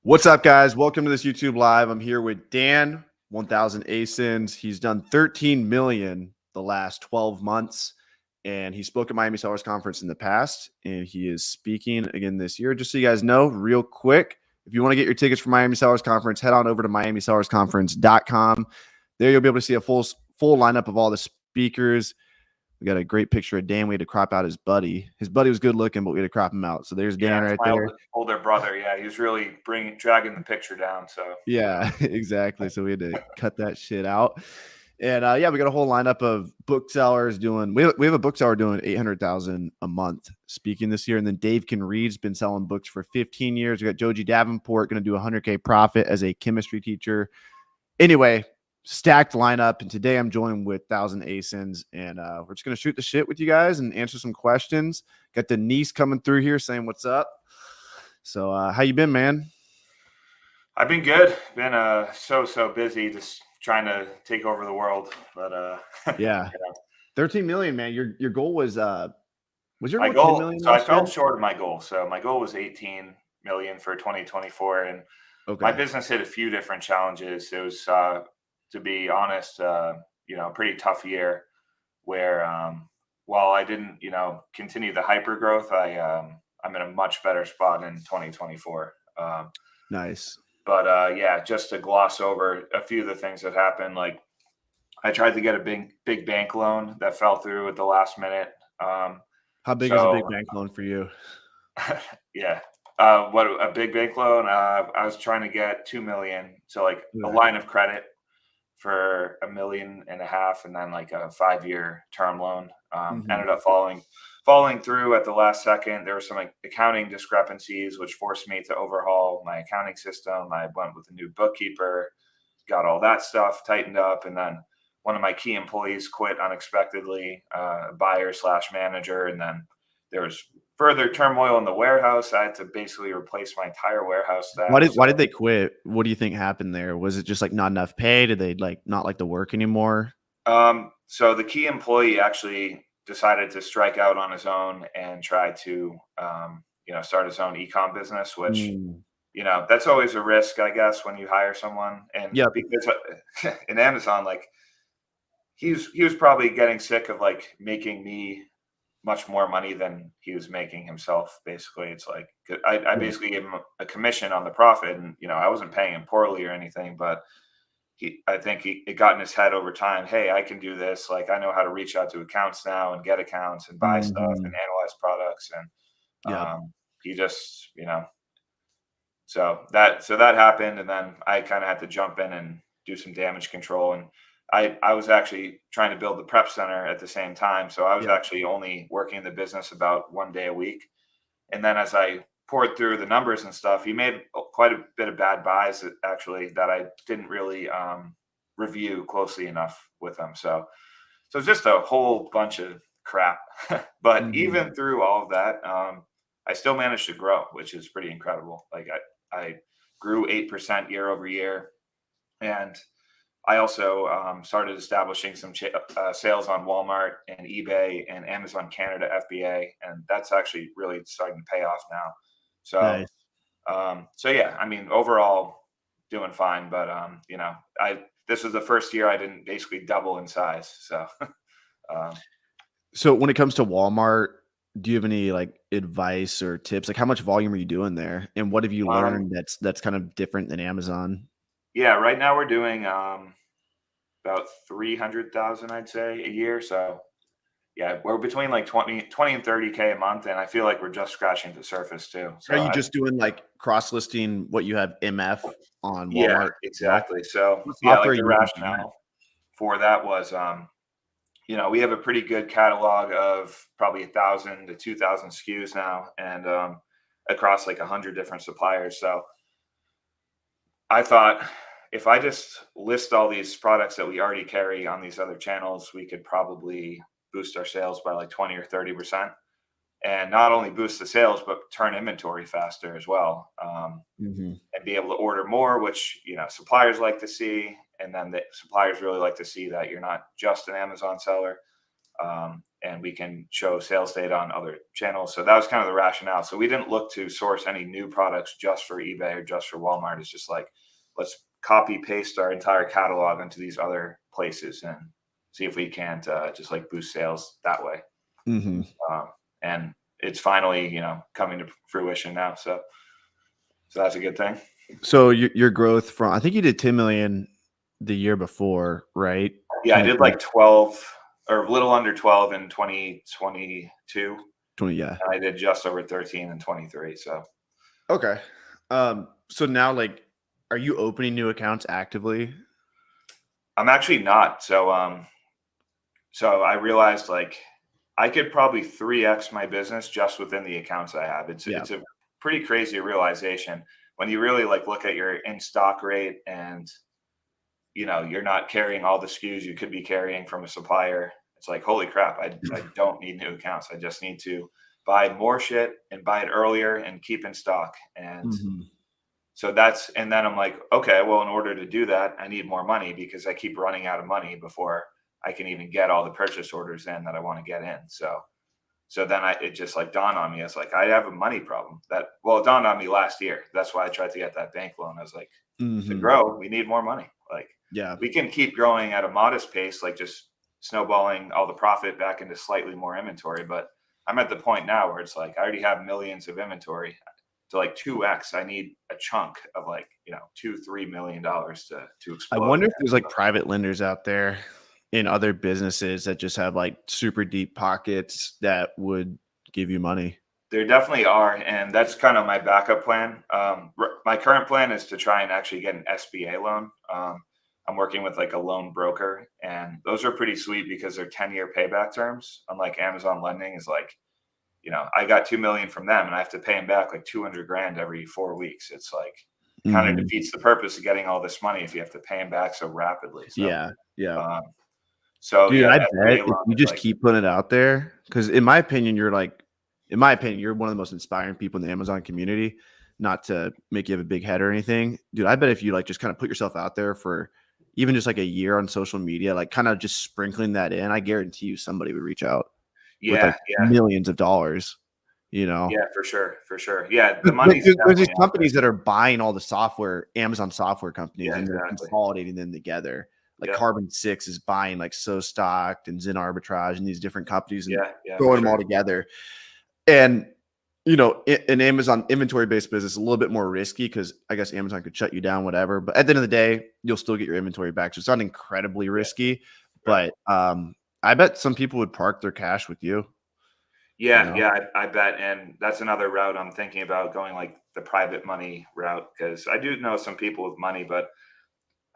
What's up, guys? Welcome to this YouTube Live. I'm here with Dan, 1000 ASINs. He's done 13 million the last 12 months, and he spoke at Miami Sellers Conference in the past, and he is speaking again this year. Just so you guys know, real quick, if you want to get your tickets for Miami Sellers Conference, head on over to miamisellersconference.com. There you'll be able to see a full lineup of all the speakers. We got a great picture of Dan. We had to crop out his buddy. His buddy was good looking, but we had to crop him out. So there's Dan right there. Older brother. Yeah, he was really dragging the picture down. So yeah, exactly. So we had to cut that shit out. And yeah, we got a whole lineup of booksellers doing. We have a bookseller doing 800,000 a month speaking this year, and then Dave Conreed's been selling books for 15 years. We got Joji Davenport going to do 100K profit as a chemistry teacher. Anyway, stacked lineup, and today I'm joined with 1000 ASINs, and we're just gonna shoot the shit with you guys and answer some questions. Got the niece coming through here saying what's up. So how you been, man? I've been good. Been so busy just trying to take over the world, but yeah. 13 million, man. Your goal was your my goal 10 million? So I fell short of my goal. So my goal was 18 million for 2024, and my business hit a few different challenges. It was to be honest, a pretty tough year where while I didn't, continue the hyper growth, I'm in a much better spot in 2024. Nice. But yeah, just to gloss over a few of the things that happened, like I tried to get a big bank loan that fell through at the last minute. How big is a big bank loan for you? Yeah. What a big bank loan. I was trying to get 2 million. So like a line of credit for $1.5 million, and then like a 5-year term loan. Ended up falling through at the last second. There were some accounting discrepancies, which forced me to overhaul my accounting system. I went with a new bookkeeper, got all that stuff tightened up, and then one of my key employees quit unexpectedly, buyer/manager, and then there was further turmoil in the warehouse. I had to basically replace my entire warehouse staff. Why did they quit? What do you think happened there? Was it just like not enough pay? Did they not like the work anymore? So the key employee actually decided to strike out on his own and try to, start his own e-com business, which, that's always a risk, I guess, when you hire someone. And because in Amazon, like he was probably getting sick of like making me much more money than he was making himself. Basically, it's like I basically gave him a commission on the profit, and I wasn't paying him poorly or anything, but I think it got in his head over time. Hey, I can do this. Like I know how to reach out to accounts now and get accounts and buy stuff and analyze products, and he just so that happened, and then I kind of had to jump in and do some damage control. And I was actually trying to build the prep center at the same time. So I was actually only working in the business about 1 day a week. And then as I poured through the numbers and stuff, he made quite a bit of bad buys that I didn't really review closely enough with him. So it's just a whole bunch of crap. But even through all of that, I still managed to grow, which is pretty incredible. Like I grew 8% year over year. And I also started establishing some sales on Walmart and eBay and Amazon Canada FBA, and that's actually really starting to pay off now. So, nice. So yeah, I mean, overall doing fine, but this was the first year I didn't basically double in size. So, so when it comes to Walmart, do you have any like advice or tips? Like how much volume are you doing there, and what have you learned that's kind of different than Amazon? Yeah, right now we're doing about 300,000, I'd say, a year. So yeah, we're between like 20 and 30K a month, and I feel like we're just scratching the surface too. So are you just doing like cross listing what you have MF on Walmart? Yeah, exactly. So yeah, like the rationale for that was we have a pretty good catalog of probably 1,000 to 2,000 SKUs now, and across like 100 different suppliers. So I thought if I just list all these products that we already carry on these other channels, we could probably boost our sales by like 20 or 30%, and not only boost the sales, but turn inventory faster as well, and be able to order more, which, suppliers like to see. And then the suppliers really like to see that you're not just an Amazon seller. and we can show sales data on other channels. So that was kind of the rationale. So we didn't look to source any new products just for eBay or just for Walmart. It's just like, let's copy paste our entire catalog into these other places and see if we can't just like boost sales that way. And it's finally, coming to fruition now. So that's a good thing. So your growth from, I think you did 10 million the year before, right? Yeah, I did like 12 or a little under 12 in 2022. 20, yeah. And I did just over 13 in 23. So okay. So now, like, are you opening new accounts actively? I'm actually not. So I realized like I could probably 3x my business just within the accounts I have. It's a pretty crazy realization when you really like look at your in stock rate and you're not carrying all the SKUs you could be carrying from a supplier. It's like, holy crap, I don't need new accounts. I just need to buy more shit and buy it earlier and keep in stock. And so and then I'm like, okay, well, in order to do that, I need more money because I keep running out of money before I can even get all the purchase orders in that I want to get in. So then it just like dawned on me. I was like, I have a money problem. It dawned on me last year. That's why I tried to get that bank loan. I was like, to grow, we need more money. Like, we can keep growing at a modest pace, like just snowballing all the profit back into slightly more inventory. But I'm at the point now where it's like, I already have millions of inventory to like 2x. I need a chunk of like, $2-3 million to explode. I wonder if there's like private lenders out there in other businesses that just have like super deep pockets that would give you money. There definitely are. And that's kind of my backup plan. My current plan is to try and actually get an SBA loan. I'm working with like a loan broker, and those are pretty sweet because they're 10-year payback terms. Unlike Amazon lending is like, I got 2 million from them and I have to pay them back like 200 grand every 4 weeks. It's like kind of defeats the purpose of getting all this money if you have to pay them back so rapidly. So, Dude, I bet if you just keep putting it out there, because in my opinion, you're one of the most inspiring people in the Amazon community. Not to make you have a big head or anything, dude. I bet if you like just kind of put yourself out there for even just like a year on social media, like kind of just sprinkling that in, I guarantee you somebody would reach out with like millions of dollars. Yeah, for sure. Yeah, the money's there's these companies that are buying all the software, Amazon software companies, and they're consolidating them together. Like Carbon 6 is buying like So Stocked and Zen Arbitrage and these different companies and throwing them all together. And an Amazon inventory-based business is a little bit more risky because I guess Amazon could shut you down, whatever. But at the end of the day, you'll still get your inventory back. So it's not incredibly risky. But I bet some people would park their cash with you. I bet. And that's another route I'm thinking about, going like the private money route, because I do know some people with money, but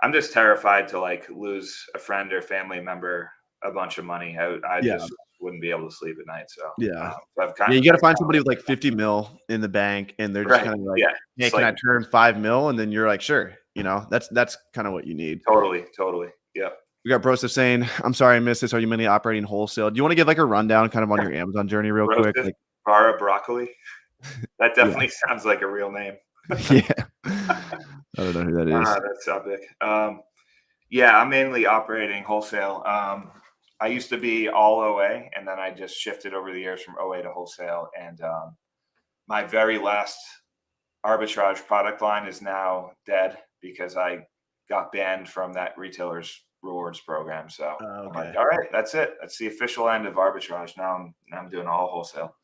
I'm just terrified to like lose a friend or family member a bunch of money. I just wouldn't be able to sleep at night. So you got to find somebody with like 50 mil in the bank, and they're just kind of like, hey, can I turn 5 mil? And then you're like, sure. That's kind of what you need. Totally. Yeah. We got Broseph saying, I'm sorry I missed this. Are you mainly operating wholesale? Do you want to give like a rundown kind of on your Amazon journey real quick? Like Bara Broccoli. That definitely sounds like a real name. I don't know who that is. That's epic. I'm mainly operating wholesale. I used to be all OA, and then I just shifted over the years from OA to wholesale. And my very last arbitrage product line is now dead because I got banned from that retailer's rewards program. So I'm like, all right, that's it. That's the official end of arbitrage. Now I'm doing all wholesale.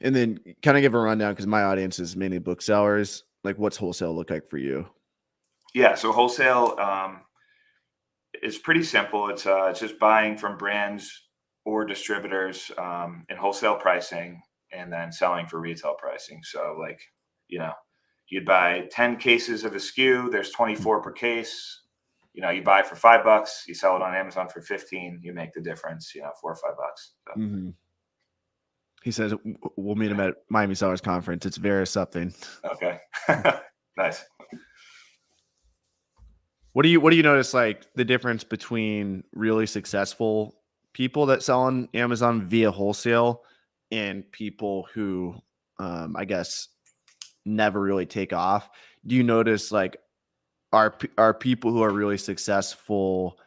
And then kind of give a rundown, because my audience is mainly booksellers. Like, what's wholesale look like for you? Yeah, so wholesale is pretty simple. It's just buying from brands or distributors in wholesale pricing and then selling for retail pricing. So like, you'd buy 10 cases of a SKU. There's 24 per case. You buy it for $5, you sell it on Amazon for 15. You make the difference, $4 or $5. So. He says we'll meet him at Miami Sellers Conference. It's very something. Okay. Nice. What do you notice, like the difference between really successful people that sell on Amazon via wholesale and people who I guess never really take off? Do you notice like are people who are really successful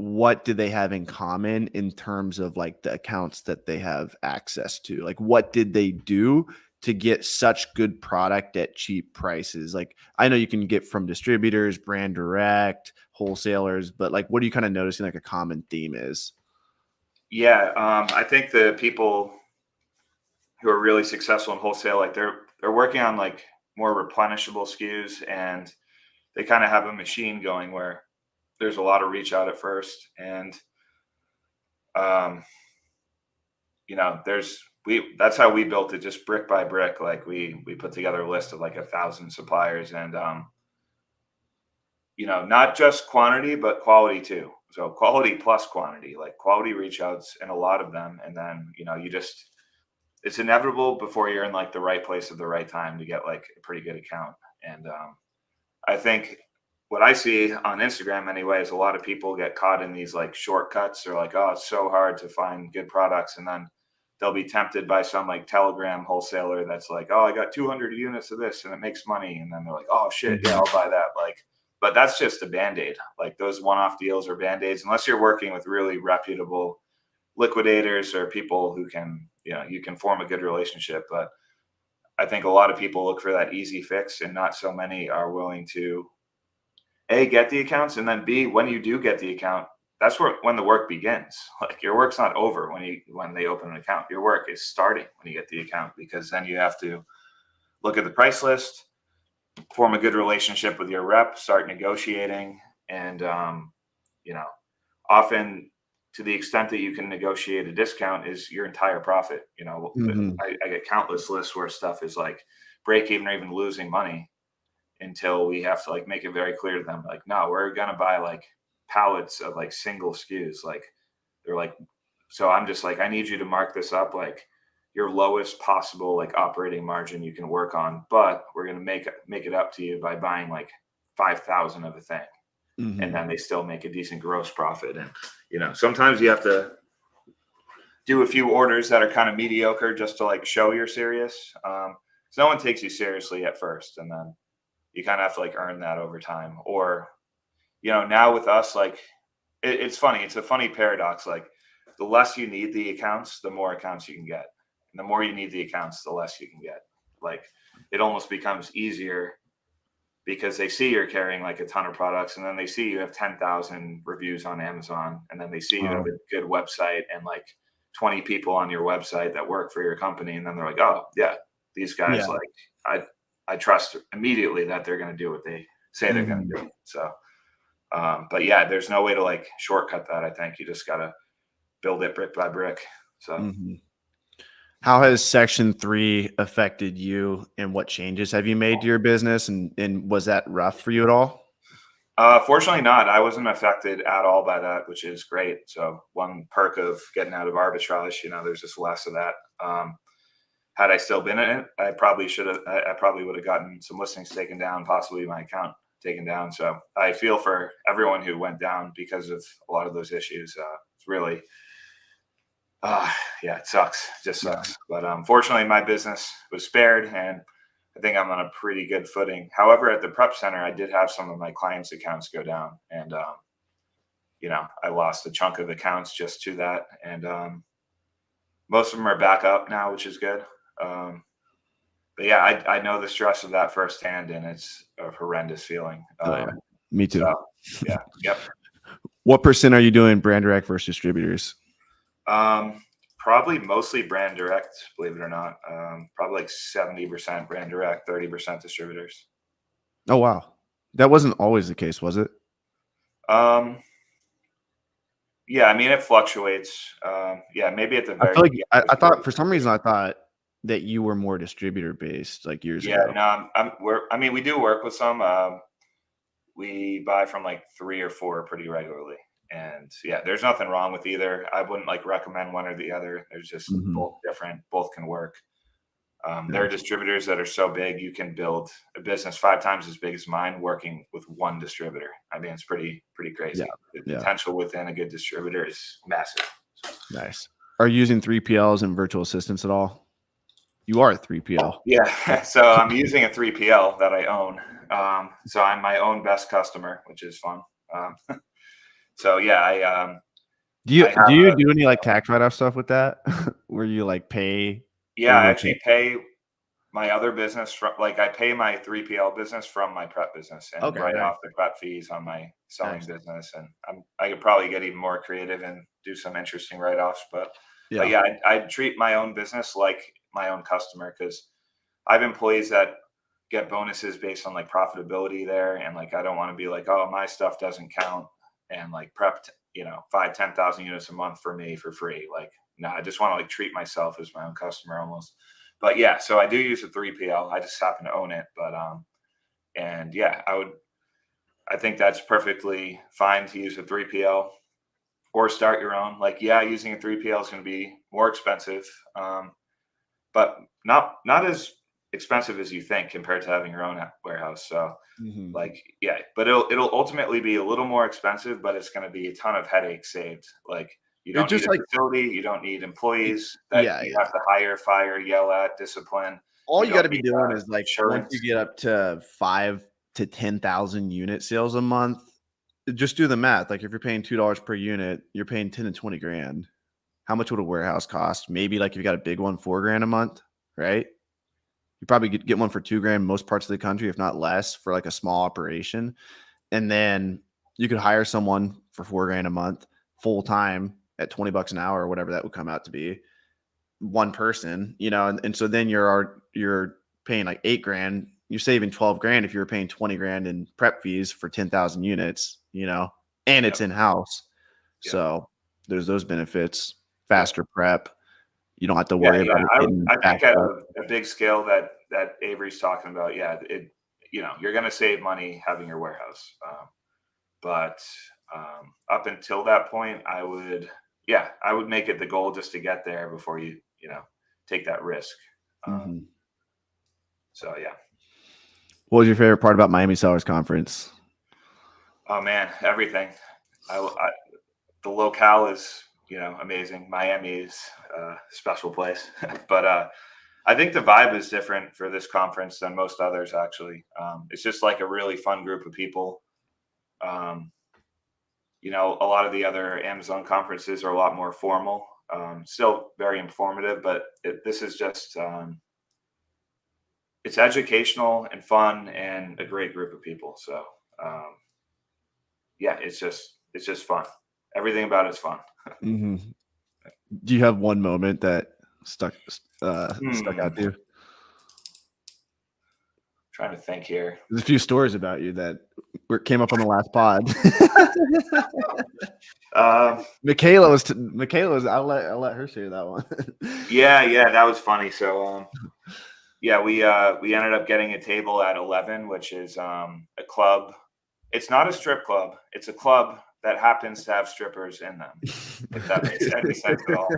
what do they have in common in terms of like the accounts that they have access to? Like, what did they do to get such good product at cheap prices? Like, I know you can get from distributors, brand direct, wholesalers, but like, what are you kind of noticing like a common theme is? Yeah, I think the people who are really successful in wholesale, like they're working on like more replenishable SKUs, and they kind of have a machine going where there's a lot of reach out at first, and um, there's we that's how we built it, just brick by brick. Like we put together a list of like 1,000 suppliers, and not just quantity but quality too. So quality plus quantity, like quality reach outs and a lot of them, and then it's inevitable before you're in like the right place at the right time to get like a pretty good account. And I think what I see on Instagram anyway is a lot of people get caught in these like shortcuts. They're like, oh, it's so hard to find good products. And then they'll be tempted by some like Telegram wholesaler that's like, oh, I got 200 units of this and it makes money. And then they're like, oh shit, yeah, I'll buy that. Like, but that's just a Band-Aid. Like those one-off deals are Band-Aids, unless you're working with really reputable liquidators or people who can, you can form a good relationship. But I think a lot of people look for that easy fix, and not so many are willing to A, get the accounts, and then B, when you do get the account, that's when the work begins. Like your work's not over when they open an account. Your work is starting when you get the account, because then you have to look at the price list, form a good relationship with your rep, start negotiating, and often to the extent that you can negotiate a discount is your entire profit. I get countless lists where stuff is like break even or even losing money, until we have to like make it very clear to them, like, no, we're gonna buy like pallets of like single SKUs. Like they're like, so I'm just like, I need you to mark this up like your lowest possible like operating margin you can work on, but we're gonna make it up to you by buying like 5,000 of a thing. And then they still make a decent gross profit. And sometimes you have to do a few orders that are kind of mediocre just to like show you're serious. So no one takes you seriously at first, and then you kind of have to like earn that over time. Or now with us, like it's funny, it's a funny paradox. Like the less you need the accounts, the more accounts you can get, and the more you need the accounts, the less you can get. Like it almost becomes easier because they see you're carrying like a ton of products, and then they see you have 10,000 reviews on Amazon, and then they see you have a good website and like 20 people on your website that work for your company, and then they're like, oh yeah, these guys, like I trust immediately that they're going to do what they say they're going to do. So but yeah, there's no way to like shortcut that. I think you just got to build it brick by brick. So how has Section 3 affected you, and what changes have you made to your business? And was that rough for you at all? Fortunately not. I wasn't affected at all by that, which is great. So one perk of getting out of arbitrage, there's just less of that. Had I still been in it, I probably would have gotten some listings taken down, possibly my account taken down. So I feel for everyone who went down because of a lot of those issues. It's really, yeah, it sucks. It just sucks. But fortunately, my business was spared, and I think I'm on a pretty good footing. However, at the prep center, I did have some of my clients' accounts go down, and I lost a chunk of accounts just to that. And most of them are back up now, which is good. But yeah, I know the stress of that firsthand, and it's a horrendous feeling. Me too. So, yeah. Yep. What % are you doing brand direct versus distributors? Probably mostly brand direct, believe it or not. Probably like 70% brand direct, 30% distributors. Oh, wow. That wasn't always the case, was it? Yeah, I mean, it fluctuates. Yeah, maybe at the very I feel like I thought for some reason I thought that you were more distributor based like years ago. Yeah, no, we do work with some. We buy from like 3 or 4 pretty regularly. And yeah, there's nothing wrong with either. I wouldn't like recommend one or the other. There's just both different, both can work. There are distributors that are so big, you can build a business 5 times as big as mine working with one distributor. I mean, it's pretty crazy. The potential within a good distributor is massive. Nice. Are you using 3PLs and virtual assistants at all? You are a 3PL. Yeah. So I'm using a 3PL that I own. So I'm my own best customer, which is fun. So yeah, Do you I have do you do any like tax write-off stuff with that? Where you like pay yeah, I over actually pay my other business from, like, I pay my 3PL business from my prep business and Okay, write nice. off the prep fees on my selling Nice. business. And I could probably get even more creative and do some interesting write-offs, but Yeah. yeah, I treat my own business like my own customer, because I have employees that get bonuses based on like profitability there. And like, I don't want to be like, oh, my stuff doesn't count and like prep, 5, 10,000 units a month for me for free. Like, no, I just want to like treat myself as my own customer almost. But yeah, so I do use a 3PL. I just happen to own it. And yeah, I think that's perfectly fine to use a 3PL or start your own. Like, yeah, using a 3PL is going to be more expensive, but not as expensive as you think compared to having your own warehouse. So Mhm. like, yeah, but it'll ultimately be a little more expensive, but it's going to be a ton of headaches saved. Like, you It's don't need just a like facility, you don't need employees that yeah, you yeah. have to hire, fire, yell at, discipline. All You you gotta don't be need doing is like once you insurance. get up to 5 to 10,000 unit sales a month, just do the math. Like if you're paying $2 per unit, you're paying 10 to 20 grand. How much would a warehouse cost? Maybe like if you got a big one, 4 grand a month, right? You probably get one for 2 grand most parts of the country, if not less, for like a small operation. And then you could hire someone for 4 grand a month full time at 20 bucks an hour or whatever that would come out to be. One person, and so then you're paying like 8 grand. You're saving 12 grand if you were paying 20 grand in prep fees for 10,000 units, and it's Yep. in house. Yep. So there's those benefits, Yep. faster prep. You don't have to Yeah, worry yeah. about it getting I think backed at up. a big scale that Avery's talking about, yeah, you're going to save money having your warehouse. But up until that point, I would make it the goal just to get there before you take that risk. Um, Mhm. so yeah. What was your favorite part about Miami Sellers Conference? Oh man, everything. The locale is amazing. Miami is a special place, but I think the vibe is different for this conference than most others. Actually, it's just like a really fun group of people. Um, a lot of the other Amazon conferences are a lot more formal. Still very informative, but this is just it's educational and fun and a great group of people. So um, yeah, it's just fun. Everything about it's fun. Mhm. Do you have one moment that stuck out to you? Trying to think here. There's a few stories about you that came up on the last pod. Um, Michaela was. I'll let her share that one. yeah, that was funny. So yeah, we ended up getting a table at 11, which is a club. It's not a strip club. It's a club that happens to have strippers in them. If that makes any sense at all.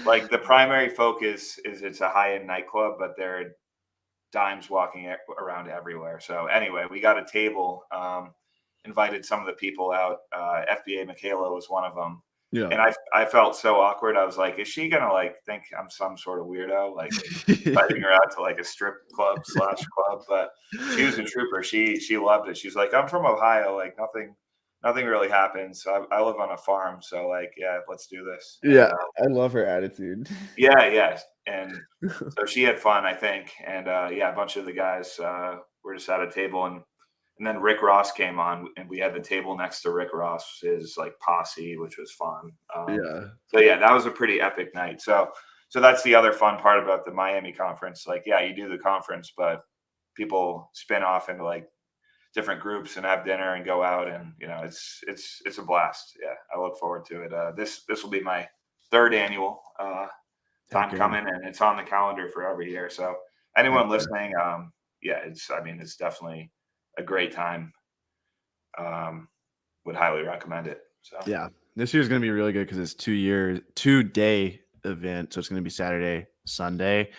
Like, the primary focus is it's a high end nightclub, but there are dimes walking around everywhere. So anyway, we got a table. Invited some of the people out. FBA Michaela was one of them. Yeah. And I felt so awkward. I was like, is she gonna like think I'm some sort of weirdo, like inviting her out to like a strip club slash club? But she was a trooper. She loved it. She's like, I'm from Ohio. Like, nothing really happens. So I live on a farm. So like, yeah, let's do this. And Yeah, I love her attitude. yeah. And so she had fun, I think. And yeah, a bunch of the guys were just at a table, and then Rick Ross came on, and we had the table next to Rick Ross's like posse, which was fun. Yeah. So yeah, that was a pretty epic night. So that's the other fun part about the Miami conference. Like, yeah, you do the conference, but people spin off into like different groups and have dinner and go out, and it's a blast. Yeah, I look forward to it. This will be my third annual Heck time yeah. coming, and it's on the calendar for every year. So Heck anyone yeah. listening, yeah, it's definitely a great time. Um, would highly recommend it. So Yeah. This year's gonna be really good because it's 2-day event. So it's gonna be Saturday, Sunday.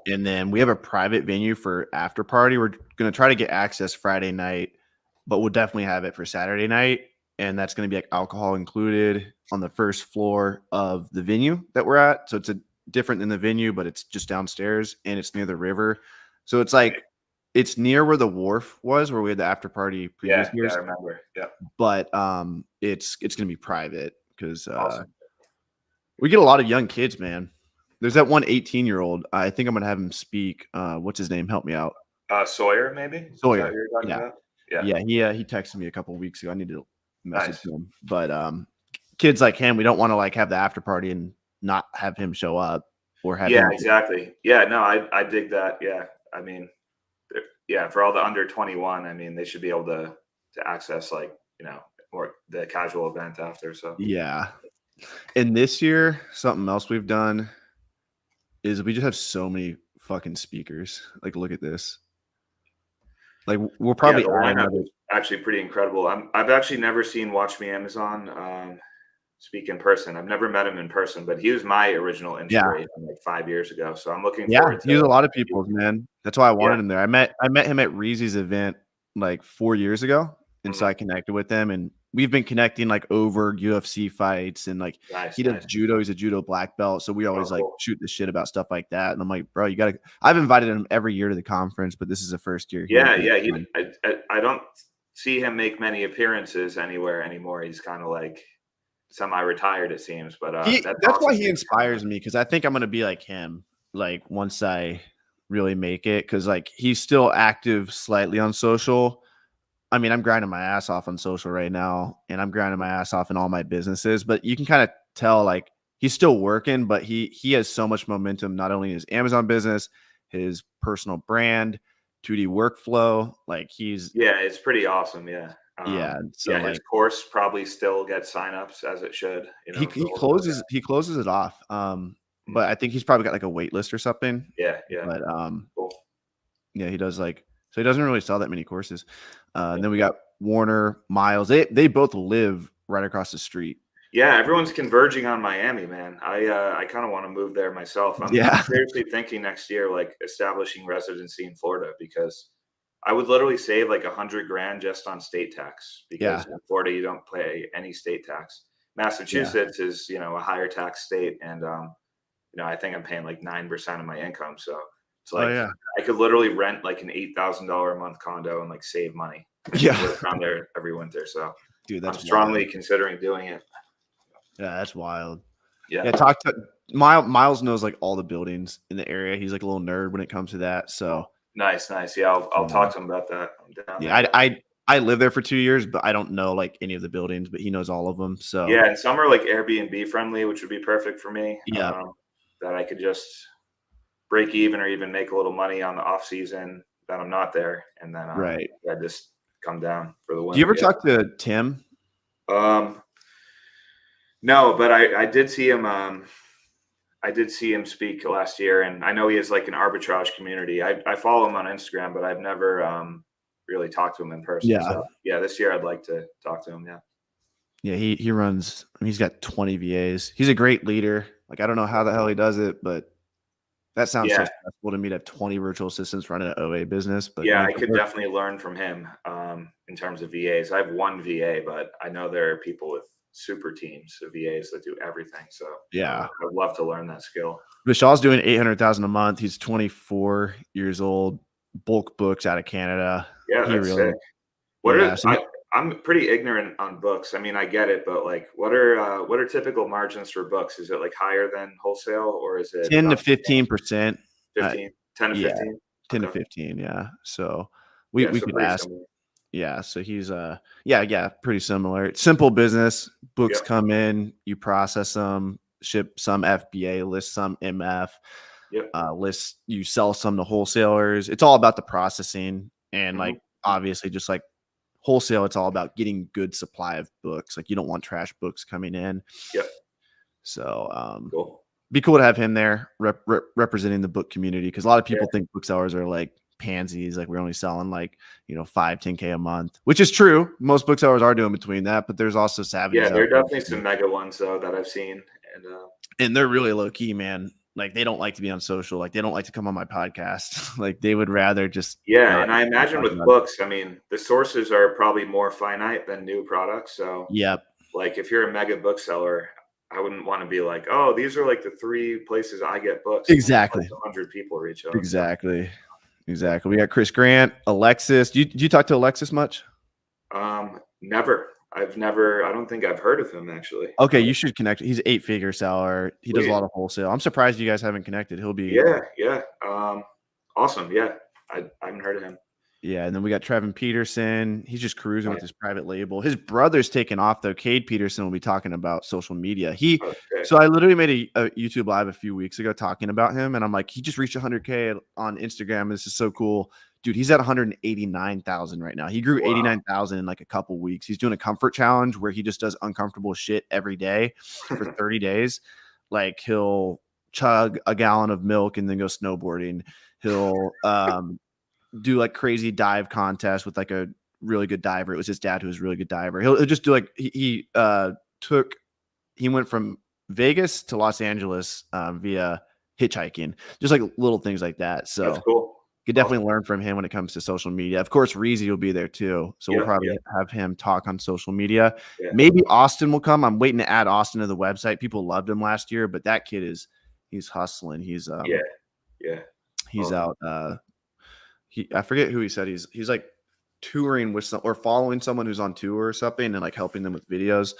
And then we have a private venue for after party. We're gonna try to get access Friday night, but we'll definitely have it for Saturday night. And that's gonna be like alcohol included on the first floor of the venue that we're at. So it's different than the venue, but it's just downstairs and it's near the river. So it's like it's near where the wharf was, where we had the after party previous Yeah, years. I remember. Yeah. But it's gonna be private because Awesome. we get a lot of young kids, man. There's that one 18-year-old. I think I'm gonna have him speak. What's his name? Help me out. Sawyer, maybe? Is that Sawyer. who you're talking Yeah. about? Yeah. Yeah. He texted me a couple weeks ago. I need to message Nice. him. But kids like him, we don't want to like have the after party and not have him show up or have Yeah, him. exactly. Yeah, no, I dig that. Yeah. I mean, yeah, for all the under 21, I mean, they should be able to access like, or the casual event after. So Yeah. And this year, something else we've done is we just have so many fucking speakers. Like, look at this. Like, we'll yeah, probably the add lineup another. is actually pretty incredible. I've actually never seen Watch Me Amazon speak in person. I've never met him in person, but he was my original Yeah. inspiration like 5 years ago. So I'm looking Yeah. forward to. He was a lot of people's, man. That's why I wanted Yeah. him there. I met him at Reezy's event like 4 years ago. And so Mhm. I connected with him, and we've been connecting like over UFC fights, and like Nice, he does nice. judo. He's a judo black belt. So we Oh, always like cool. shoot the shit about stuff like that. And I'm like, bro, you gotta. I've invited him every year to the conference, but this is the first year. Yeah, yeah. I don't see him make many appearances anywhere anymore. He's kind of like semi-retired, it seems. But that's That's why awesome. he inspires me, because I think I'm gonna be like him. Like once I really make it, because like he's still active slightly on social. I mean, I'm grinding my ass off on social right now, and I'm grinding my ass off in all my businesses. But you can kind of tell like he's still working, but he has so much momentum, not only in his Amazon business, his personal brand, 2D workflow. Like Yeah, it's pretty awesome. Yeah. yeah. So Yeah, his like course probably still gets signups as it should. For he wholesale. closes it off. But I think he's probably got like a wait list or something. Yeah, yeah. But Cool. yeah, he does like so he doesn't really sell that many courses. And then we got Warner, Miles. They both live right across the street. Yeah, everyone's converging on Miami, man. I kind of want to move there myself. I'm Yeah. seriously thinking next year, like establishing residency in Florida, because I would literally save like $100,000 just on state tax, because in Florida you don't pay any state tax. Massachusetts is, a higher tax state, and I think I'm paying like 9% of my income. So it's Oh like yeah. I could literally rent like an $8,000 a month condo and like save money. Yeah. Live down there every winter. So Dude, I'm that's strongly wild. considering doing it. Yeah, that's wild. Yeah. Yeah, talk to Miles knows like all the buildings in the area. He's like a little nerd when it comes to that. So Nice, nice. Yeah, I'll talk to him about that. I'm down yeah, there. I lived there for 2 years, but I don't know like any of the buildings, but he knows all of them. So Yeah, and some are like Airbnb friendly, which would be perfect for me. yeah. That I could just break even or even make a little money on the off season that I'm not there, and then Right. I just come down for the winter. Do you ever talk to Tim? No, but I did see him. I did see him speak last year, and I know he has like an arbitrage community. I follow him on Instagram, but I've never really talked to him in person. Yeah. So yeah, this year I'd like to talk to him. Yeah. Yeah, he runs. I mean, he's got 20 VAs. He's a great leader. Like I don't know how the hell he does it, but that sounds so stressful to me to have 20 virtual assistants running an OA business. But yeah, I could definitely learn from him in terms of VAs. I have one VA, but I know there are people with super teams of VAs that do everything. So yeah, I'd love to learn that skill. Vishal's doing 800,000 a month. He's 24 years old. Bulk books out of Canada. Yeah, that's sick. What yeah, are I'm pretty ignorant on books. I mean, I get it, but like, what are typical margins for books? Is it like higher than wholesale, or is it 10 to 15%? 15, 10 to 15, 10 to 15. Yeah. So we could ask. Similar. Yeah. So he's pretty similar. Simple business. Books come in, you process them, ship some FBA, list some MF. List, you sell some to wholesalers. It's all about the processing, and like obviously just like wholesale, it's all about getting good supply of books. Like you don't want trash books coming in. So cool. Be cool to have him there representing the book community, because a lot of people think booksellers are like pansies, like we're only selling like 5-10K a month, which is true. Most booksellers are doing between that, but there's also savages. Yeah, there are definitely some mega ones though that I've seen, and they're really low key, man. Like they don't like to be on social. Like they don't like to come on my podcast. Like they would rather just and I imagine with books, I mean, the sources are probably more finite than new products. So like if you're a mega bookseller, I wouldn't want to be like, oh, these are like the 3 places I get books. Exactly. Like 100 people reach out. Exactly. Exactly. We got Chris Grant, Alexis. Did you talk to Alexis much? Never. I don't think I've heard of him actually. Okay, you should connect. He's 8-figure seller. He does a Sweet. lot of wholesale. I'm surprised you guys haven't connected. He'll be Yeah. Awesome. Yeah. I haven't heard of him. Yeah, and then we got Trevin Peterson. He's just cruising with Nice. his private label. His brother's taken off though. Cade Peterson will be talking about social media. Okay. So I literally made a YouTube live a few weeks ago talking about him, and I'm like, he just reached 100K on Instagram. This is so cool, dude. He's at 189,000 right now. He grew 89,000 in like a couple weeks. He's doing a comfort challenge where he just does uncomfortable shit every day for 30 days. Like he'll chug a gallon of milk and then go snowboarding. He'll do like crazy dive contests with like a really good diver. It was his dad who was a really good diver. He'll just do like he went from Vegas to Los Angeles via hitchhiking, just like little things like that. So that's cool. You could definitely learn from him when it comes to social media. Of course, Reezy will be there too. So we'll probably have him talk on social media. Yeah. Maybe Austin will come. I'm waiting to add Austin to the website. People loved him last year, but that kid he's hustling. He's he's out. I forget who he said he's like touring with some or following someone who's on tour or something and like helping them with videos.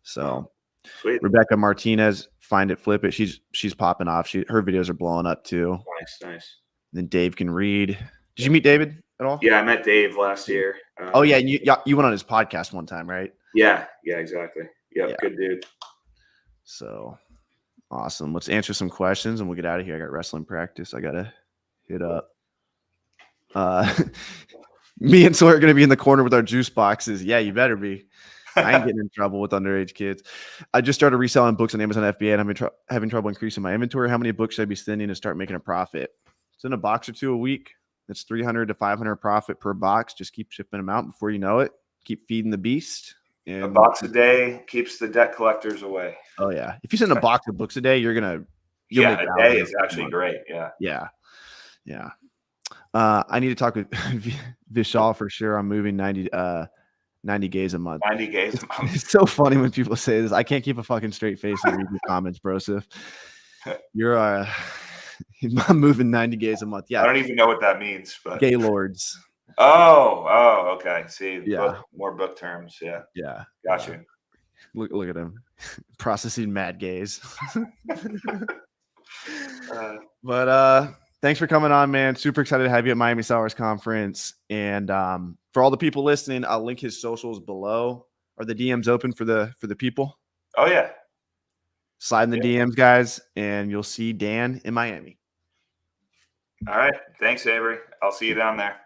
So sweet. Rebecca Martinez, Find It, Flip It. She's popping off. Her videos are blowing up too. Nice. Then Dave can read. Did you meet David at all? Yeah, I met Dave last year. Oh yeah, and you went on his podcast one time, right? Yeah, exactly. Yeah, good dude. So awesome. Let's answer some questions and we'll get out of here. I got wrestling practice. I gotta hit up. Me and Sawyer are going to be in the corner with our juice boxes. Yeah, you better be. I ain't getting in trouble with underage kids. I just started reselling books on Amazon FBA, and I'm having trouble increasing my inventory. How many books should I be sending to start making a profit? Send a box or two a week. That's 300 to 500 profit per box. Just keep shipping them out before you know it. Keep feeding the beast. And a box a day keeps the debt collectors away. Oh yeah, if you send a box of books a day, you'll make a day is actually great. Yeah. I need to talk with Vishal for sure. I'm moving 90 gays a month. 90 gays a month. It's so funny when people say this. I can't keep a fucking straight face and read your comments, Broseph. You're I'm moving 90 gays a month. Yeah. I don't even know what that means, but Gaylords. Oh, okay. See, more book terms. Yeah. Got you. Look at him processing mad gays. But thanks for coming on, man. Super excited to have you at Miami Sellers Conference. And for all the people listening, I'll link his socials below. Are the DMs open for the people? Oh yeah. Slide in the DMs, guys, and you'll see Dan in Miami. All right. Thanks, Avery. I'll see you down there.